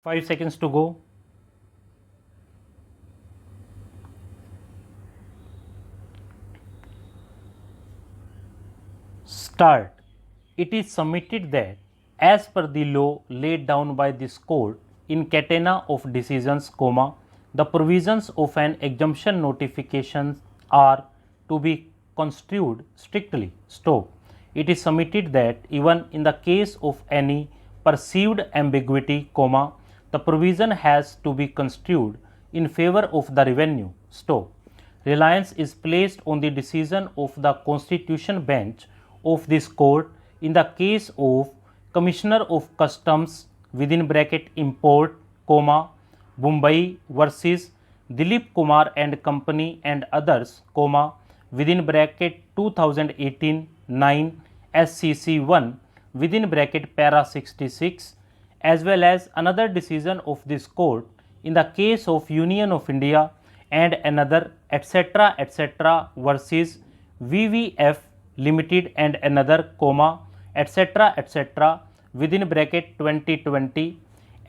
5 seconds to go. Start. It is submitted that, as per the law laid down by this court in catena of decisions, the provisions of an exemption notification are to be construed strictly. Stop. It is submitted that even in the case of any perceived ambiguity, the provision has to be construed in favor of the revenue. Stop. Reliance is placed on the decision of the Constitution Bench of this court in the case of Commissioner of Customs (import), Mumbai versus Dilip Kumar and Company and others, 2018 9 SCC 1 para 66, as well as another decision of this court in the case of Union of India and another etc. versus VVF Limited and another, etc. 2020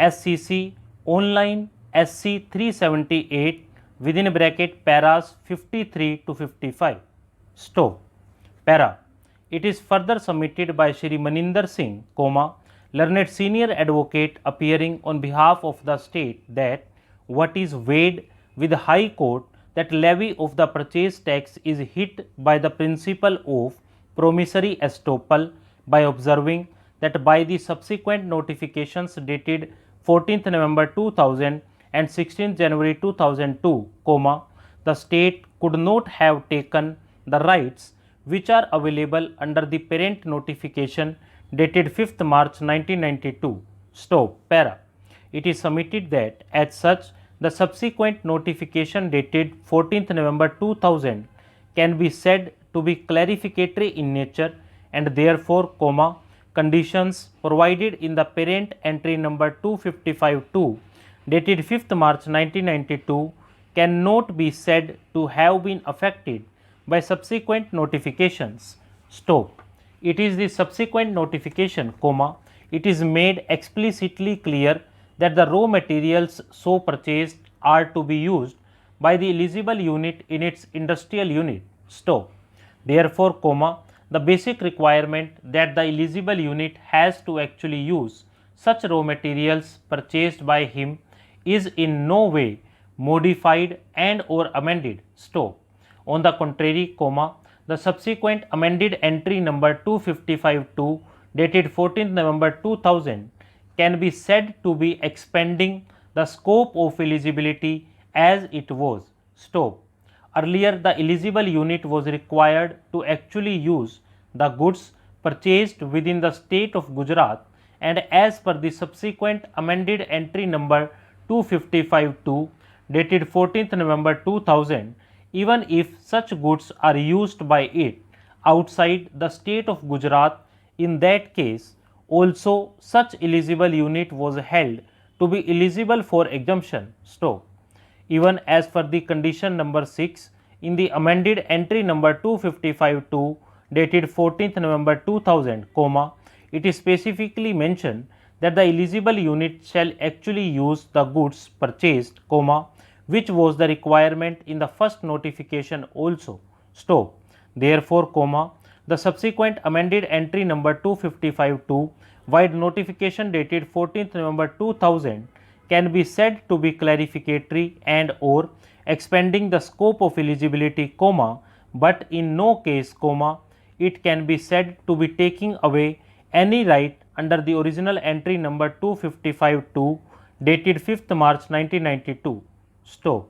SCC online SC 378 paras 53 to 55. Stop. Para. It is further submitted by Shri Maninder Singh, learned senior advocate appearing on behalf of the state, that what is weighed with the High Court, that levy of the purchase tax is hit by the principle of promissory estoppel by observing that by the subsequent notifications dated 14th November 2000 and 16th January 2002, the state could not have taken the rights which are available under the parent notification dated 5th March 1992. Stop. Para. It is submitted that as such the subsequent notification dated 14th November 2000 can be said to be clarificatory in nature, and therefore, conditions provided in the parent entry number 255-2 dated 5th March 1992 cannot be said to have been affected by subsequent notifications. Stop. It is the subsequent notification, it is made explicitly clear that the raw materials so purchased are to be used by the eligible unit in its industrial unit. Stop. Therefore, the basic requirement that the eligible unit has to actually use such raw materials purchased by him is in no way modified and or amended. Stop. On the contrary, the subsequent amended entry number 255-2 dated 14th November 2000 can be said to be expanding the scope of eligibility as it was. Stop. Earlier, the eligible unit was required to actually use the goods purchased within the state of Gujarat, and as per the subsequent amended entry number 255-2 dated 14th November 2000, even if such goods are used by it outside the state of Gujarat, in that case also such eligible unit was held to be eligible for exemption. Stop. Even as per the condition number 6 in the amended entry number 255-2 dated 14th November 2000, it is specifically mentioned that the eligible unit shall actually use the goods purchased, which was the requirement in the first notification also. Stop. Therefore, the subsequent amended entry number 255-2 wide notification dated 14th November 2000 can be said to be clarificatory and or expanding the scope of eligibility, but in no case, it can be said to be taking away any right under the original entry number 255-2 dated 5th March 1992. Stop.